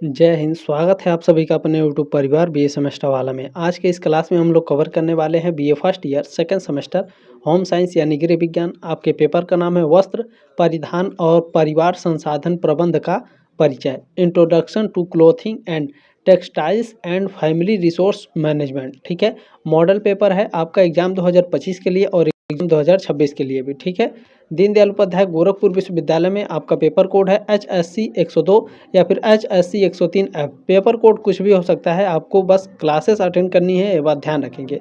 जय हिंद। स्वागत है आप सभी का अपने यूट्यूब परिवार बीए सेमेस्टर वाला में। आज के इस क्लास में हम लोग कवर करने वाले हैं BA first year second semester home science यानी गृह विज्ञान। आपके पेपर का नाम है वस्त्र परिधान और परिवार संसाधन प्रबंध का परिचय, introduction to clothing and textiles and family resource management. ठीक है, मॉडल पेपर है आपका एग्जाम 2025 के लिए और एग्जाम 2026 के लिए भी। ठीक है, दीनदयाल उपाध्याय गोरखपुर विश्वविद्यालय में आपका पेपर कोड है HSC 102 या फिर HSC 103F। पेपर कोड कुछ भी हो सकता है, आपको बस क्लासेस अटेंड करनी है, ये बात ध्यान रखेंगे।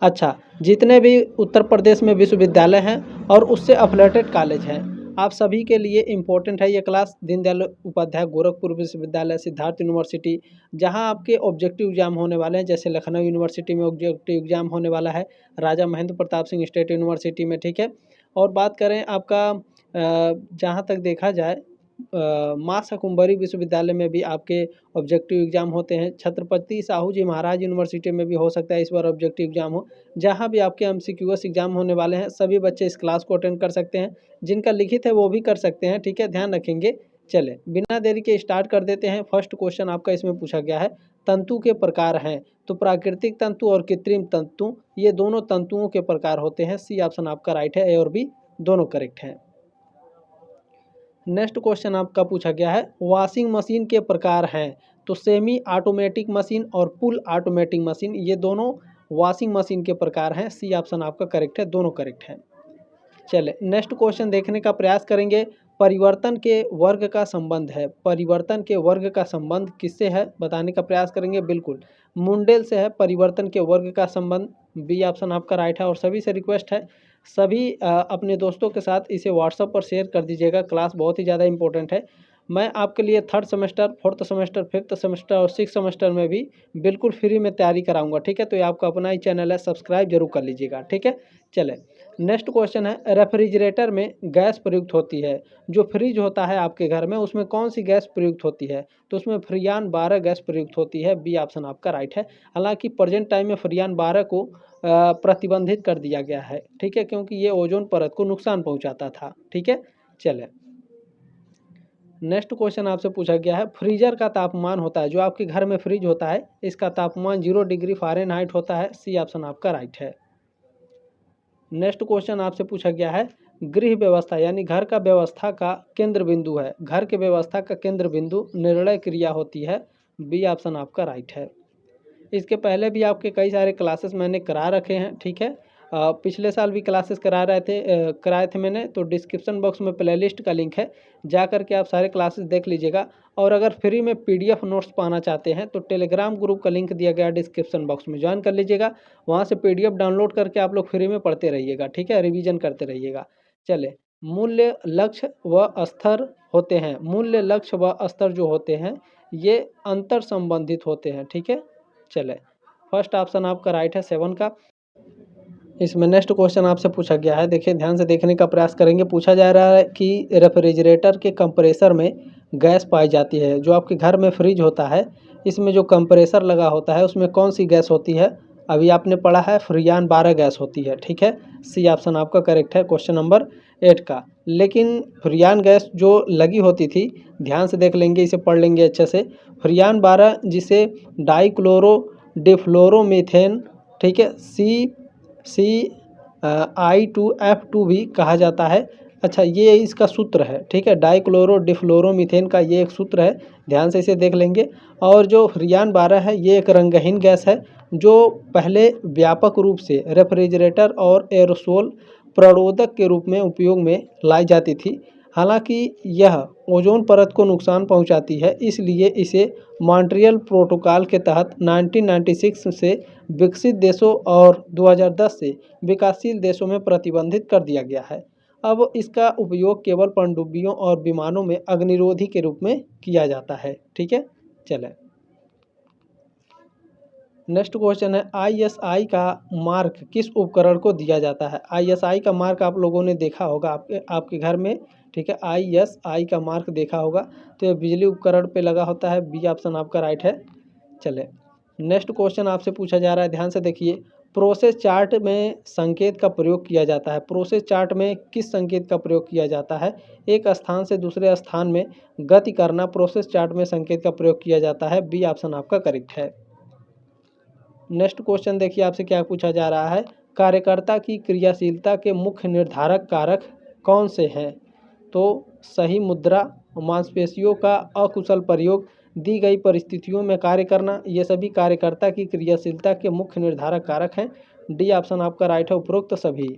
अच्छा, जितने भी उत्तर प्रदेश में विश्वविद्यालय हैं और उससे अफिलेटेड कॉलेज हैं, आप सभी के लिए इम्पोर्टेंट है ये क्लास। दीनदयाल उपाध्याय गोरखपुर विश्वविद्यालय, सिद्धार्थ यूनिवर्सिटी, जहां आपके ऑब्जेक्टिव एग्जाम होने वाले हैं, जैसे लखनऊ यूनिवर्सिटी में ऑब्जेक्टिव एग्जाम होने वाला है, राजा महेंद्र प्रताप सिंह स्टेट यूनिवर्सिटी में। ठीक है, और बात करें आपका जहाँ तक देखा जाए माँ शाकुंभरी विश्वविद्यालय में भी आपके ऑब्जेक्टिव एग्जाम होते हैं। छत्रपति साहू जी महाराज यूनिवर्सिटी में भी हो सकता है इस बार ऑब्जेक्टिव एग्जाम हो। जहाँ भी आपके एमसीक्यूएस एग्जाम होने वाले हैं, सभी बच्चे इस क्लास को अटेंड कर सकते हैं। जिनका लिखित है वो भी कर सकते हैं। ठीक है, ध्यान रखेंगे। चले बिना देरी के स्टार्ट कर देते हैं। फर्स्ट क्वेश्चन आपका इसमें पूछा गया है, तंतु के प्रकार हैं तो प्राकृतिक तंतु और कृत्रिम तंतु, ये दोनों तंतुओं के प्रकार होते हैं। सी ऑप्शन आपका राइट है, ए और बी दोनों करेक्ट हैं। नेक्स्ट क्वेश्चन आपका पूछा गया है, वॉशिंग मशीन के प्रकार हैं तो सेमी ऑटोमेटिक मशीन और फुल ऑटोमेटिक मशीन, ये दोनों वॉशिंग मशीन के प्रकार हैं। सी ऑप्शन आपका करेक्ट है, दोनों करेक्ट हैं। चले नेक्स्ट क्वेश्चन देखने का प्रयास करेंगे। परिवर्तन के वर्ग का संबंध है, परिवर्तन के वर्ग का संबंध किससे है बताने का प्रयास करेंगे। बिल्कुल मुंडेल से है परिवर्तन के वर्ग का संबंध। बी ऑप्शन आपका राइट है। और सभी से रिक्वेस्ट है, सभी अपने दोस्तों के साथ इसे व्हाट्सएप पर शेयर कर दीजिएगा। क्लास बहुत ही ज़्यादा इंपॉर्टेंट है। मैं आपके लिए third semester, fourth semester, fifth semester और सिक्स सेमेस्टर में भी बिल्कुल फ्री में तैयारी कराऊंगा। ठीक है, तो ये आपका अपना ही चैनल है, सब्सक्राइब जरूर कर लीजिएगा। ठीक है, चले नेक्स्ट क्वेश्चन है, रेफ्रिजरेटर में गैस प्रयुक्त होती है, जो फ्रिज होता है आपके घर में उसमें कौन सी गैस प्रयुक्त होती है तो उसमें फ्रियान 12 गैस प्रयुक्त होती है। बी ऑप्शन आपका राइट है। हालांकि प्रेजेंट टाइम में फ्रियान 12 को प्रतिबंधित कर दिया गया है। ठीक है, क्योंकि ये ओजोन परत को नुकसान पहुंचाता था। ठीक है, चले नेक्स्ट क्वेश्चन आपसे पूछा गया है, फ्रीजर का तापमान होता है, जो आपके घर में फ्रिज होता है इसका तापमान 0 डिग्री फ़ारेनहाइट होता है। सी ऑप्शन आपका राइट है। नेक्स्ट क्वेश्चन आपसे पूछा गया है, गृह व्यवस्था यानी घर का व्यवस्था का केंद्र बिंदु है, घर के व्यवस्था का केंद्र बिंदु निर्णय क्रिया होती है। बी ऑप्शन आपका राइट है। इसके पहले भी आपके कई सारे क्लासेस मैंने करा रखे हैं। ठीक है, पिछले साल भी क्लासेस कराए थे मैंने, तो डिस्क्रिप्शन बॉक्स में प्लेलिस्ट का लिंक है, जा कर के आप सारे क्लासेस देख लीजिएगा। और अगर फ्री में पीडीएफ नोट्स पाना चाहते हैं तो टेलीग्राम ग्रुप का लिंक दिया गया डिस्क्रिप्शन बॉक्स में, ज्वाइन कर लीजिएगा। वहाँ से पीडीएफ डाउनलोड करके आप लोग फ्री में पढ़ते रहिएगा। ठीक है, रिवीजन करते रहिएगा। चले मूल्य लक्ष्य व स्तर होते हैं, मूल्य लक्ष्य व स्तर जो होते हैं ये अंतर संबंधित होते हैं। ठीक है, चले फर्स्ट ऑप्शन आपका राइट है 7 का। इसमें नेक्स्ट क्वेश्चन आपसे पूछा गया है, देखिए ध्यान से देखने का प्रयास करेंगे। पूछा जा रहा है कि रेफ्रिजरेटर के कंप्रेसर में गैस पाई जाती है, जो आपके घर में फ्रिज होता है इसमें जो कंप्रेसर लगा होता है उसमें कौन सी गैस होती है। अभी आपने पढ़ा है फ्रियान 12 गैस होती है। ठीक है, सी ऑप्शन आपका करेक्ट है क्वेश्चन नंबर 8 का। लेकिन फ्रियान गैस जो लगी होती थी, ध्यान से देख लेंगे, इसे पढ़ लेंगे अच्छे से। फ्रियान 12 जिसे डाइक्लोरो डिफ्लोरोमीथेन, ठीक है, I2F2 भी कहा जाता है। अच्छा, ये इसका सूत्र है। ठीक है, डाइक्लोरो डिफ्लोरोमीथेन का ये एक सूत्र है, ध्यान से इसे देख लेंगे। और जो फ्रियान 12 है ये एक रंगहीन गैस है, जो पहले व्यापक रूप से रेफ्रिजरेटर और एरोसोल प्ररोधक के रूप में उपयोग में लाई जाती थी। हालांकि यह ओजोन परत को नुकसान पहुंचाती है, इसलिए इसे मॉन्ट्रियल प्रोटोकॉल के तहत 1996 से विकसित देशों और 2010 से विकासशील देशों में प्रतिबंधित कर दिया गया है। अब इसका उपयोग केवल पनडुब्बियों और विमानों में अग्निरोधी के रूप में किया जाता है। ठीक है, चलें नेक्स्ट क्वेश्चन है, ISI का मार्क किस उपकरण को दिया जाता है। ISI का मार्क आप लोगों ने देखा होगा आपके घर में। ठीक है, ISI का मार्क देखा होगा, तो ये बिजली उपकरण पे लगा होता है। बी ऑप्शन आपका राइट है। चले नेक्स्ट क्वेश्चन आपसे पूछा जा रहा है, ध्यान से देखिए। प्रोसेस चार्ट में संकेत का प्रयोग किया जाता है। प्रोसेस चार्ट में किस संकेत का प्रयोग किया जाता है? एक स्थान से दूसरे स्थान में गति करना प्रोसेस चार्ट में संकेत का प्रयोग किया जाता है। बी ऑप्शन आपका करेक्ट है। नेक्स्ट क्वेश्चन देखिए आपसे क्या पूछा जा रहा है, कार्यकर्ता की क्रियाशीलता के मुख्य निर्धारक कारक कौन से हैं? तो सही मुद्रा, मांसपेशियों का अकुशल प्रयोग, दी गई परिस्थितियों में कार्य करना, ये सभी कार्यकर्ता की क्रियाशीलता के मुख्य निर्धारक कारक हैं। डी ऑप्शन आपका राइट है, उपरोक्त सभी।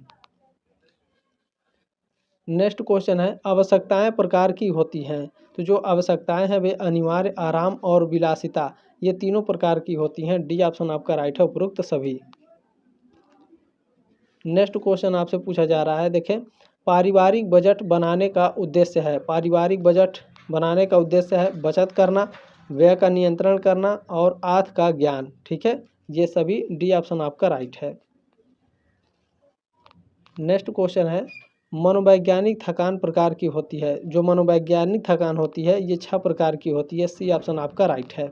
नेक्स्ट क्वेश्चन है, आवश्यकताएं प्रकार की होती हैं। तो जो आवश्यकताएं हैं वे अनिवार्य, आराम और विलासिता, ये तीनों प्रकार की होती हैं। डी ऑप्शन आपका राइट है, उपरोक्त सभी। नेक्स्ट क्वेश्चन आपसे पूछा जा रहा है, देखें, पारिवारिक बजट बनाने का उद्देश्य है। पारिवारिक बजट बनाने का उद्देश्य है बचत करना, व्यय का नियंत्रण करना और अर्थ का ज्ञान। ठीक है, ये सभी डी ऑप्शन आपका राइट है। नेक्स्ट क्वेश्चन है, मनोवैज्ञानिक थकान प्रकार की होती है। जो मनोवैज्ञानिक थकान होती है ये 6 प्रकार की होती है। सी ऑप्शन आपका राइट है।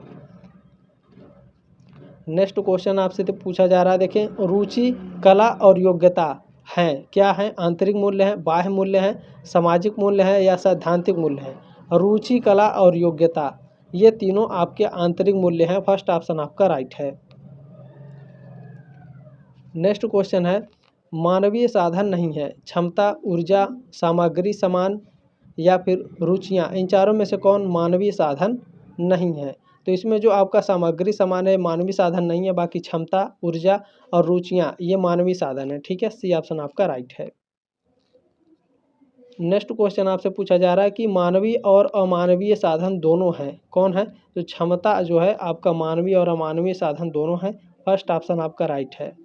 नेक्स्ट क्वेश्चन आपसे तो पूछा जा रहा है, देखें, रुचि, कला और योग्यता हैं, क्या हैं? आंतरिक मूल्य हैं, बाह्य मूल्य हैं, सामाजिक मूल्य हैं या सैद्धांतिक मूल्य हैं? रुचि, कला और योग्यता, ये तीनों आपके आंतरिक मूल्य हैं। फर्स्ट ऑप्शन आपका राइट है। नेक्स्ट क्वेश्चन है, मानवीय साधन नहीं है, क्षमता, ऊर्जा, सामग्री समान या फिर रुचियाँ, इन चारों में से कौन मानवीय साधन नहीं है? तो इसमें जो आपका सामग्री समान है मानवीय साधन नहीं है, बाकी क्षमता, ऊर्जा और रुचियाँ ये मानवीय साधन है। ठीक है, सी ऑप्शन आपका राइट है। नेक्स्ट क्वेश्चन आपसे पूछा जा रहा है कि मानवीय और अमानवीय साधन दोनों हैं, कौन है? तो क्षमता जो है आपका मानवीय और अमानवीय साधन दोनों हैं। फर्स्ट ऑप्शन आपका राइट है।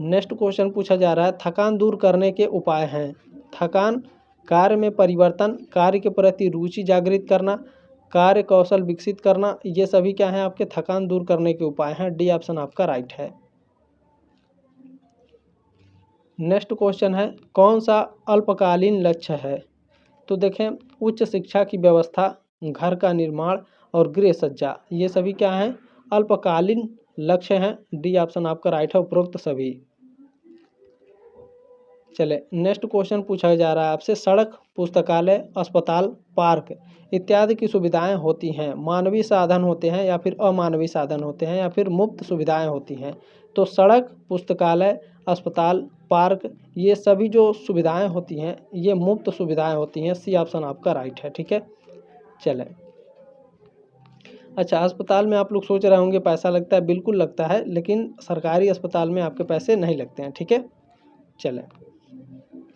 नेक्स्ट क्वेश्चन पूछा जा रहा है, थकान दूर करने के उपाय हैं। थकान, कार्य में परिवर्तन, कार्य के प्रति रुचि जागृत करना, कार्य कौशल विकसित करना, ये सभी क्या हैं आपके थकान दूर करने के उपाय हैं। डी ऑप्शन आपका राइट है। नेक्स्ट क्वेश्चन है, कौन सा अल्पकालीन लक्ष्य है? तो देखें, उच्च शिक्षा की व्यवस्था, घर का निर्माण और गृह सज्जा, ये सभी क्या हैं? अल्पकालीन लक्ष्य हैं। डी ऑप्शन आपका राइट है, उपरोक्त सभी। चले, नेक्स्ट क्वेश्चन पूछा जा रहा है आपसे, सड़क, पुस्तकालय, अस्पताल, पार्क इत्यादि की सुविधाएं होती हैं, मानवीय साधन होते हैं या फिर अमानवीय साधन होते हैं या फिर मुफ्त सुविधाएं होती हैं? तो सड़क, पुस्तकालय, अस्पताल, पार्क, ये सभी जो सुविधाएं होती हैं ये मुफ्त सुविधाएं होती हैं। सी ऑप्शन आपका राइट है। ठीक है, चले। अच्छा, अस्पताल में आप लोग सोच रहे होंगे पैसा लगता है, बिल्कुल लगता है, लेकिन सरकारी अस्पताल में आपके पैसे नहीं लगते हैं। ठीक है, चले।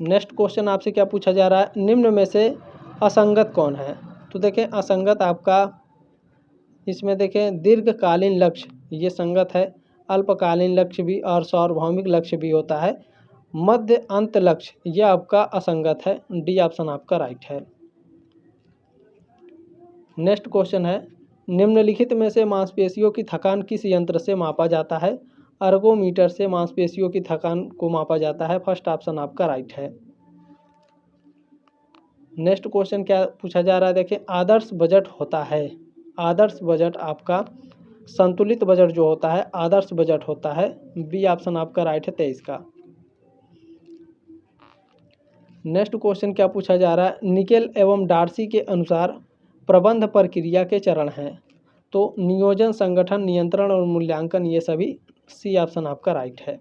नेक्स्ट क्वेश्चन आपसे क्या पूछा जा रहा है, निम्न में से असंगत कौन है? तो देखें, असंगत आपका इसमें देखें, दीर्घकालीन लक्ष्य ये संगत है, अल्पकालीन लक्ष्य भी और सार्वभौमिक लक्ष्य भी होता है, मध्य अंत लक्ष्य ये आपका असंगत है। डी ऑप्शन आपका राइट है। नेक्स्ट क्वेश्चन है, निम्नलिखित में से मांसपेशियों की थकान किस यंत्र से मापा जाता है? अर्गोमीटर से मांसपेशियों की थकान को मापा जाता है। फर्स्ट ऑप्शन आपका राइट है। नेक्स्ट क्वेश्चन क्या पूछा जा रहा है, देखिए, आदर्श बजट होता है। आदर्श बजट आपका संतुलित बजट जो होता है आदर्श बजट होता है। बी ऑप्शन आपका राइट है, 23 का। नेक्स्ट क्वेश्चन क्या पूछा जा रहा है, निकेल एवं डार्सी के अनुसार प्रबंध प्रक्रिया के चरण हैं। तो नियोजन, संगठन, नियंत्रण और मूल्यांकन, ये सभी। सी ऑप्शन आपका राइट है।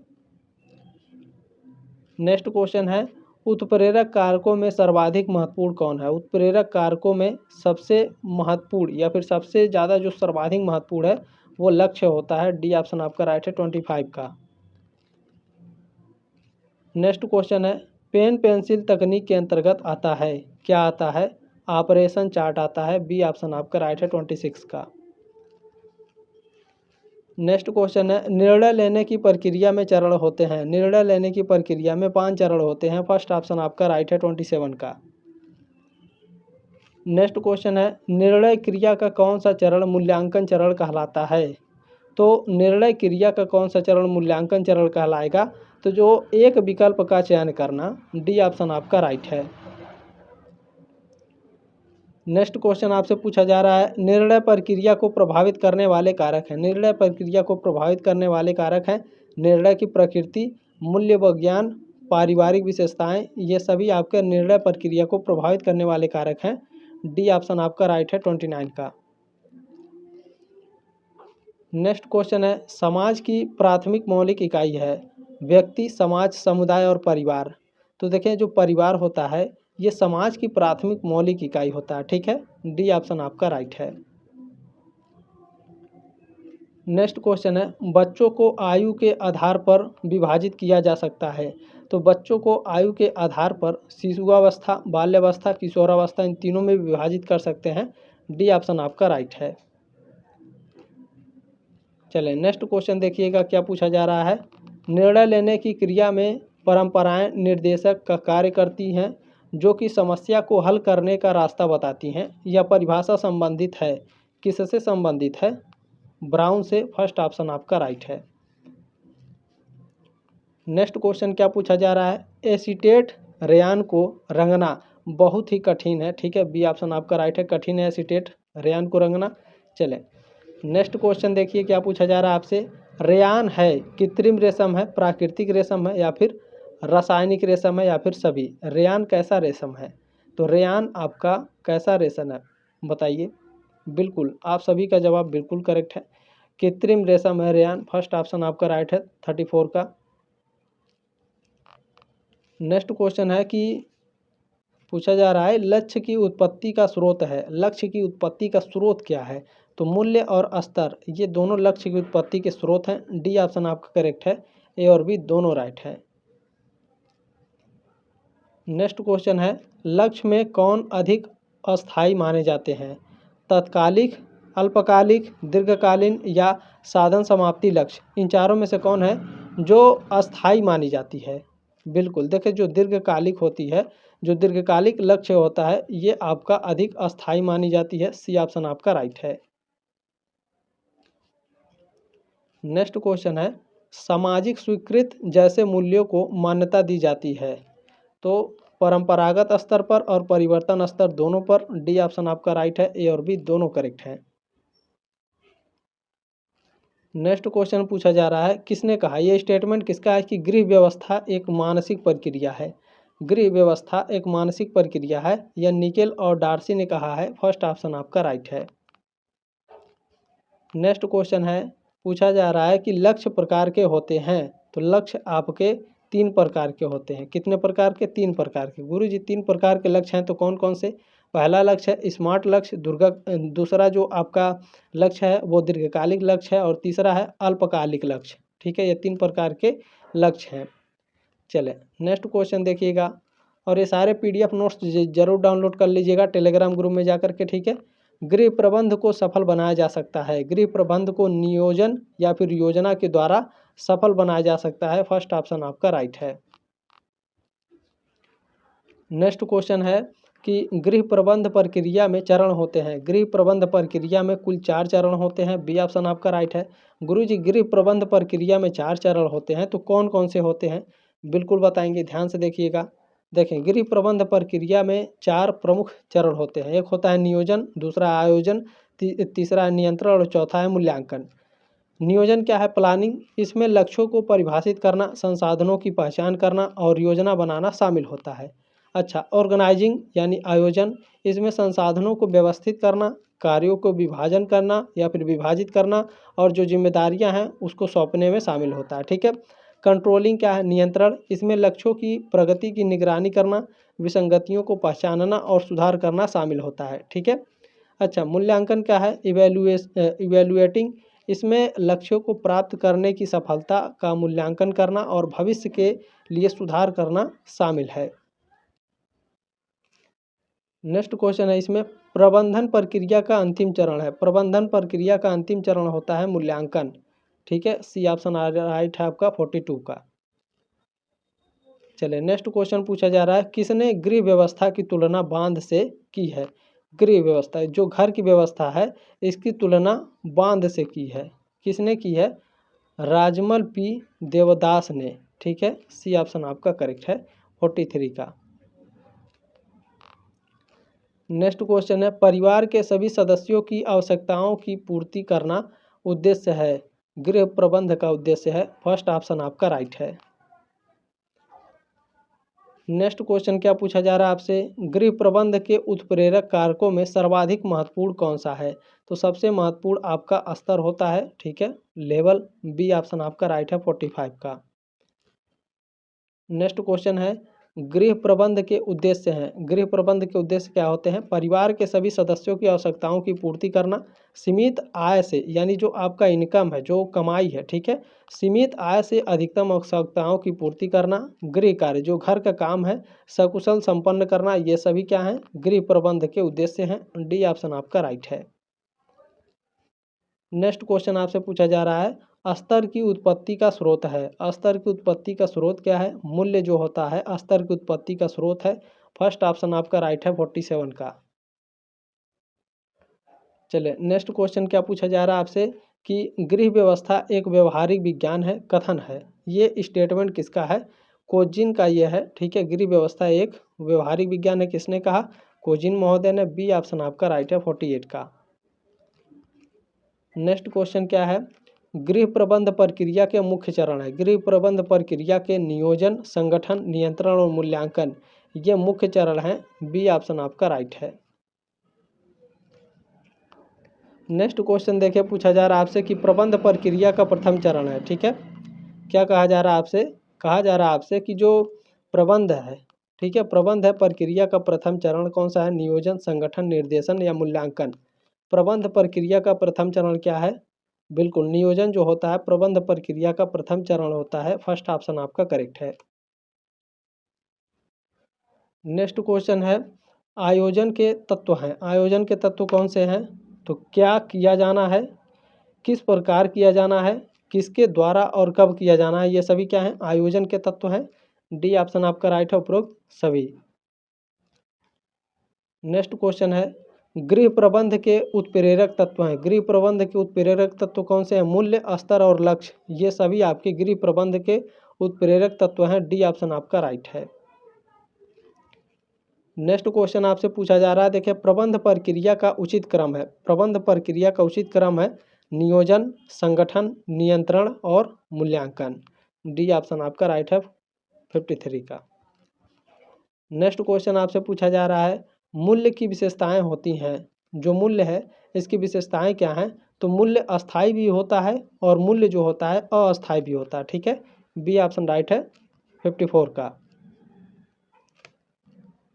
नेक्स्ट क्वेश्चन है, उत्प्रेरक कारकों में सर्वाधिक महत्वपूर्ण कौन है? उत्प्रेरक कारकों में सबसे महत्वपूर्ण या फिर सबसे ज़्यादा जो सर्वाधिक महत्वपूर्ण है वो लक्ष्य होता है। डी ऑप्शन आपका राइट है, 25 का। नेक्स्ट क्वेश्चन है, पेन पेंसिल तकनीक के अंतर्गत आता है, क्या आता है? ऑपरेशन चार्ट आता है। बी ऑप्शन आपका राइट है, 26 का। नेक्स्ट क्वेश्चन है, निर्णय लेने की प्रक्रिया में चरण होते हैं। निर्णय लेने की प्रक्रिया में 5 चरण होते हैं। फर्स्ट ऑप्शन आपका राइट है, 27 का। नेक्स्ट क्वेश्चन है, निर्णय क्रिया का कौन सा चरण मूल्यांकन चरण कहलाता है? तो निर्णय क्रिया का कौन सा चरण मूल्यांकन चरण कहलाएगा? तो जो एक विकल्प का चयन करना। डी ऑप्शन आपका राइट है। नेक्स्ट क्वेश्चन आपसे पूछा जा रहा है, निर्णय प्रक्रिया को प्रभावित करने वाले कारक हैं। निर्णय प्रक्रिया को प्रभावित करने वाले कारक हैं निर्णय की प्रकृति, मूल्य विज्ञान, पारिवारिक विशेषताएं, ये सभी आपके निर्णय प्रक्रिया को प्रभावित करने वाले कारक हैं। डी ऑप्शन आपका राइट है 29 का। नेक्स्ट क्वेश्चन है, समाज की प्राथमिक मौलिक इकाई है व्यक्ति, समाज, समुदाय और परिवार। तो देखें जो परिवार होता है ये समाज की प्राथमिक मौलिक इकाई होता है, ठीक है। डी ऑप्शन आपका राइट है। नेक्स्ट क्वेश्चन है, बच्चों को आयु के आधार पर विभाजित किया जा सकता है। तो बच्चों को आयु के आधार पर शिशुअवस्था, बाल्यावस्था, किशोरावस्था, इन तीनों में विभाजित कर सकते हैं। डी ऑप्शन आपका राइट है। चलें नेक्स्ट क्वेश्चन देखिएगा क्या पूछा जा रहा है, निर्णय लेने की क्रिया में परंपराएं निर्देशक का कार्य करती हैं जो कि समस्या को हल करने का रास्ता बताती हैं। यह परिभाषा संबंधित है, किससे संबंधित है? ब्राउन से। फर्स्ट ऑप्शन आपका राइट है। नेक्स्ट क्वेश्चन क्या पूछा जा रहा है, एसीटेट रेयान को रंगना बहुत ही कठिन है, ठीक है। बी ऑप्शन आपका राइट है, कठिन है एसीटेट रेयान को रंगना। चलें नेक्स्ट क्वेश्चन देखिए क्या पूछा जा रहा है आपसे, रेयान है कृत्रिम रेशम है, प्राकृतिक रेशम है या फिर रासायनिक रेशम है या फिर सभी? रेयान कैसा रेशम है? तो रेयान आपका कैसा रेशम है बताइए। बिल्कुल आप सभी का जवाब बिल्कुल करेक्ट है, कृत्रिम रेशम है रेयान। फर्स्ट ऑप्शन आपका राइट है 34 का। नेक्स्ट क्वेश्चन है कि पूछा जा रहा है लक्ष्य की उत्पत्ति का स्रोत है। लक्ष्य की उत्पत्ति का स्रोत क्या है? तो मूल्य और स्तर, ये दोनों लक्ष्य की उत्पत्ति के स्रोत हैं। डी ऑप्शन आपका करेक्ट है, ए और बी दोनों राइट है। नेक्स्ट क्वेश्चन है, लक्ष्य में कौन अधिक अस्थायी माने जाते हैं? तत्कालिक, अल्पकालिक, दीर्घकालीन या साधन समाप्ति लक्ष्य? इन चारों में से कौन है जो अस्थायी मानी जाती है? बिल्कुल देखिए जो दीर्घकालिक होती है, जो दीर्घकालिक लक्ष्य होता है ये आपका अधिक अस्थायी मानी जाती है। सी ऑप्शन आपका राइट है। नेक्स्ट क्वेश्चन है, सामाजिक स्वीकृत जैसे मूल्यों को मान्यता दी जाती है। तो परंपरागत स्तर पर और परिवर्तन स्तर दोनों पर। डी ऑप्शन आपका राइट है, ए और बी दोनों करेक्ट हैं। नेक्स्ट क्वेश्चन पूछा जा रहा है, किसने कहा, ये स्टेटमेंट किसका है कि गृह व्यवस्था एक मानसिक प्रक्रिया है। गृह व्यवस्था एक मानसिक प्रक्रिया है, यह निकेल और डार्सी ने कहा है। फर्स्ट ऑप्शन आपका राइट है। नेक्स्ट क्वेश्चन है, पूछा जा रहा है कि लक्ष्य प्रकार के होते हैं। तो लक्ष्य आपके 3 प्रकार के होते हैं। कितने प्रकार के? 3 प्रकार के। गुरुजी 3 प्रकार के लक्ष्य हैं तो कौन कौन से? पहला लक्ष्य है स्मार्ट लक्ष्य, दूसरा जो आपका लक्ष्य है वो दीर्घकालिक लक्ष्य है और तीसरा है अल्पकालिक लक्ष्य, ठीक है। ये 3 प्रकार के लक्ष्य हैं। चले नेक्स्ट क्वेश्चन देखिएगा, और ये सारे PDF नोट्स जरूर डाउनलोड कर लीजिएगा टेलीग्राम ग्रुप में जाकर के, ठीक है। गृह प्रबंध को सफल बनाया जा सकता है। गृह प्रबंध को नियोजन या फिर योजना के द्वारा सफल बनाया जा सकता है। फर्स्ट ऑप्शन आपका राइट है। नेक्स्ट क्वेश्चन है कि गृह प्रबंध प्रक्रिया में चरण होते हैं। गृह प्रबंध प्रक्रिया में कुल 4 चरण होते हैं। बी ऑप्शन आपका राइट है। गुरुजी गृह प्रबंध प्रक्रिया में 4 चरण होते हैं तो कौन कौन से होते हैं? बिल्कुल बताएंगे, ध्यान से देखिएगा। देखें गृह प्रबंध प्रक्रिया में 4 प्रमुख चरण होते हैं। एक होता है नियोजन, दूसरा आयोजन, तीसरा है नियंत्रण और चौथा है मूल्यांकन। नियोजन क्या है? प्लानिंग। इसमें लक्ष्यों को परिभाषित करना, संसाधनों की पहचान करना और योजना बनाना शामिल होता है। अच्छा, ऑर्गेनाइजिंग यानी आयोजन, इसमें संसाधनों को व्यवस्थित करना, कार्यों को विभाजन करना या फिर विभाजित करना और जो जिम्मेदारियां हैं उसको सौंपने में शामिल होता है, ठीक है। कंट्रोलिंग क्या है? नियंत्रण। इसमें लक्ष्यों की प्रगति की निगरानी करना, विसंगतियों को पहचानना और सुधार करना शामिल होता है, ठीक है। अच्छा, मूल्यांकन क्या है? इवेल्युएटिंग। इसमें लक्ष्यों को प्राप्त करने की सफलता का मूल्यांकन करना और भविष्य के लिए सुधार करना शामिल है। नेक्स्ट क्वेश्चन है, इसमें प्रबंधन प्रक्रिया का अंतिम चरण है। प्रबंधन प्रक्रिया का अंतिम चरण होता है मूल्यांकन, ठीक है। सी ऑप्शन राइट है आपका 42 का। चलिए नेक्स्ट क्वेश्चन पूछा जा रहा है, किसने गृह व्यवस्था की तुलना बांध से की है? गृह व्यवस्था जो घर की व्यवस्था है इसकी तुलना बांध से की है। किसने की है? राजमल पी देवदास ने, ठीक है। सी ऑप्शन आपका करेक्ट है 43 का। नेक्स्ट क्वेश्चन है परिवार के सभी सदस्यों की आवश्यकताओं की पूर्ति करना उद्देश्य है, गृह प्रबंध का उद्देश्य है। फर्स्ट ऑप्शन आपका राइट है। नेक्स्ट क्वेश्चन क्या पूछा जा रहा है आपसे, गृह प्रबंध के उत्प्रेरक कारकों में सर्वाधिक महत्वपूर्ण कौन सा है? तो सबसे महत्वपूर्ण आपका स्तर होता है, ठीक है, लेवल। बी ऑप्शन आपका राइट है 45 का। नेक्स्ट क्वेश्चन है गृह प्रबंध के उद्देश्य हैं। गृह प्रबंध के उद्देश्य क्या होते हैं? परिवार के सभी सदस्यों की आवश्यकताओं की पूर्ति करना, सीमित आय से, यानी जो आपका इनकम है, जो कमाई है, ठीक है, सीमित आय से अधिकतम आवश्यकताओं की पूर्ति करना, गृह कार्य जो घर का काम है सकुशल संपन्न करना, ये सभी क्या हैं? गृह प्रबंध के उद्देश्य हैं। डी ऑप्शन आपका राइट है। नेक्स्ट क्वेश्चन आपसे पूछा जा रहा है स्तर की उत्पत्ति का स्रोत है। स्तर की उत्पत्ति का स्रोत क्या है? मूल्य जो होता है स्तर की उत्पत्ति का स्रोत है। फर्स्ट ऑप्शन आपका राइट है 47 का। चलिए नेक्स्ट क्वेश्चन क्या पूछा जा रहा है आपसे कि गृह व्यवस्था एक व्यवहारिक विज्ञान है, कथन है। ये स्टेटमेंट किसका है? कोजिन का ये है, ठीक है, गृह व्यवस्था एक व्यवहारिक विज्ञान है। किसने कहा? कोजिन महोदय ने। बी ऑप्शन आपका राइट है 48 का। नेक्स्ट क्वेश्चन क्या है? गृह प्रबंध प्रक्रिया के मुख्य चरण है। गृह प्रबंध प्रक्रिया के नियोजन, संगठन, नियंत्रण और मूल्यांकन, ये मुख्य चरण हैं। बी ऑप्शन आपका राइट है। नेक्स्ट क्वेश्चन देखिए पूछा जा रहा है आपसे कि प्रबंध प्रक्रिया का प्रथम चरण है, ठीक है। क्या कहा जा रहा है आपसे? कहा जा रहा है आपसे कि जो प्रबंध है, ठीक है, प्रबंध है प्रक्रिया का प्रथम चरण कौन सा है? नियोजन, संगठन, निर्देशन या मूल्यांकन। प्रबंध प्रक्रिया का प्रथम चरण क्या है? बिल्कुल नियोजन जो होता है प्रबंध प्रक्रिया का प्रथम चरण होता है। फर्स्ट ऑप्शन आपका करेक्ट है। नेक्स्ट क्वेश्चन है आयोजन के तत्व हैं। आयोजन के तत्व कौन से हैं? तो क्या किया जाना है, किस प्रकार किया जाना है, किसके द्वारा और कब किया जाना है, ये सभी क्या हैं? आयोजन के तत्व हैं। डी ऑप्शन आपका राइट है, उपरोक्त सभी। नेक्स्ट क्वेश्चन है गृह प्रबंध के उत्प्रेरक तत्व हैं। गृह प्रबंध के उत्प्रेरक तत्व कौन से हैं? मूल्य, स्तर और लक्ष्य, ये सभी आपके गृह प्रबंध के उत्प्रेरक तत्व हैं। डी ऑप्शन आपका राइट है। नेक्स्ट क्वेश्चन आपसे पूछा जा रहा है, देखिए प्रबंध प्रक्रिया का उचित क्रम है। प्रबंध प्रक्रिया का उचित क्रम है नियोजन, संगठन, नियंत्रण और मूल्यांकन। डी ऑप्शन आपका राइट है 53 का। नेक्स्ट क्वेश्चन आपसे पूछा जा रहा है मूल्य की विशेषताएं होती हैं। जो मूल्य है इसकी विशेषताएं क्या हैं? तो मूल्य अस्थाई भी होता है और मूल्य जो होता है अस्थाई भी होता है, ठीक है। बी ऑप्शन राइट है 54 का।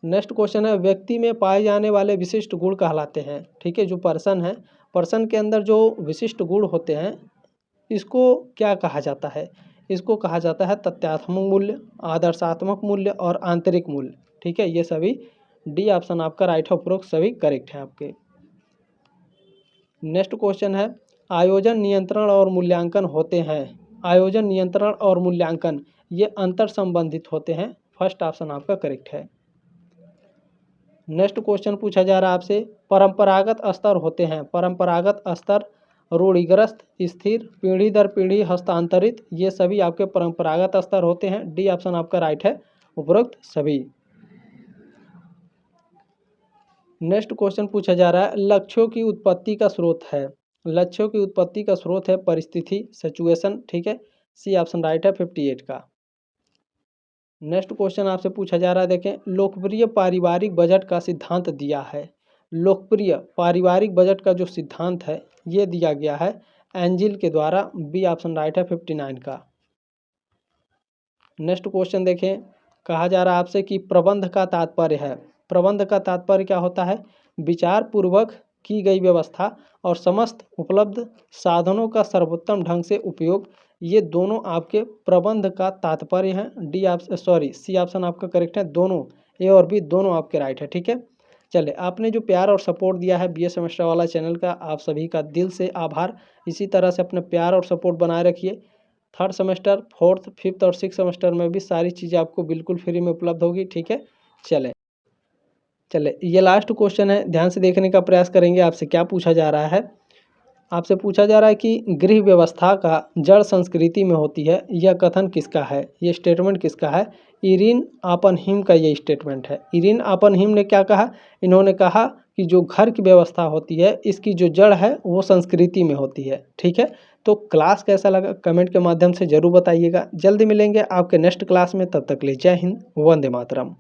नेक्स्ट क्वेश्चन है व्यक्ति में पाए जाने वाले विशिष्ट गुण कहलाते हैं, ठीक है। जो पर्सन है, पर्सन के अंदर जो विशिष्ट गुण होते हैं इसको क्या कहा जाता है? इसको कहा जाता है तथ्यात्मक मूल्य, आदर्शात्मक मूल्य और आंतरिक मूल्य, ठीक है। ये सभी डी ऑप्शन आपका राइट है, उपरोक्त सभी करेक्ट हैं आपके। नेक्स्ट क्वेश्चन है आयोजन, नियंत्रण और मूल्यांकन होते हैं। आयोजन, नियंत्रण और मूल्यांकन ये अंतर संबंधित होते हैं। फर्स्ट ऑप्शन आपका करेक्ट है। नेक्स्ट क्वेश्चन पूछा जा रहा है आपसे परंपरागत स्तर होते हैं। परंपरागत स्तर रूढ़िग्रस्त, स्थिर, पीढ़ी दर पीढ़ी हस्तांतरित, ये सभी आपके परंपरागत स्तर होते हैं। डी ऑप्शन आपका राइट है, उपरोक्त सभी। नेक्स्ट क्वेश्चन पूछा जा रहा है लक्ष्यों की उत्पत्ति का स्रोत है। लक्ष्यों की उत्पत्ति का स्रोत है परिस्थिति, सिचुएशन, ठीक है। सी ऑप्शन राइट है 58 का। नेक्स्ट क्वेश्चन आपसे पूछा जा रहा है, देखें लोकप्रिय पारिवारिक बजट का सिद्धांत दिया है। लोकप्रिय पारिवारिक बजट का जो सिद्धांत है ये दिया गया है एंजिल के द्वारा। बी ऑप्शन राइट है 59 का। नेक्स्ट क्वेश्चन देखें, कहा जा रहा है आपसे कि प्रबंध का तात्पर्य है। प्रबंध का तात्पर्य क्या होता है? विचार पूर्वक की गई व्यवस्था और समस्त उपलब्ध साधनों का सर्वोत्तम ढंग से उपयोग, ये दोनों आपके प्रबंध का तात्पर्य हैं। डी ऑप्शन सी ऑप्शन आपका करेक्ट है। दोनों ए और बी दोनों आपके राइट है, ठीक है। चलिए आपने जो प्यार और सपोर्ट दिया है बीए सेमेस्टर वाला चैनल का, आप सभी का दिल से आभार। इसी तरह से अपने प्यार और सपोर्ट बनाए रखिए। थर्ड सेमेस्टर, फोर्थ, फिफ्थ और सिक्स सेमेस्टर में भी सारी चीज़ें आपको बिल्कुल फ्री में उपलब्ध होगी, ठीक है। चले ये लास्ट क्वेश्चन है, ध्यान से देखने का प्रयास करेंगे। आपसे क्या पूछा जा रहा है आपसे पूछा जा रहा है कि गृह व्यवस्था का जड़ संस्कृति में होती है, यह कथन किसका है? ये स्टेटमेंट किसका है? इरिन ओपेनहीम का ये स्टेटमेंट है। इरिन ओपेनहीम ने क्या कहा? इन्होंने कहा कि जो घर की व्यवस्था होती है इसकी जो जड़ है वो संस्कृति में होती है। ठीक है, तो क्लास कैसा लगा कमेंट के माध्यम से ज़रूर बताइएगा। जल्दी मिलेंगे आपके नेक्स्ट क्लास में, तब तक के लिए जय हिंद, वंदे मातरम।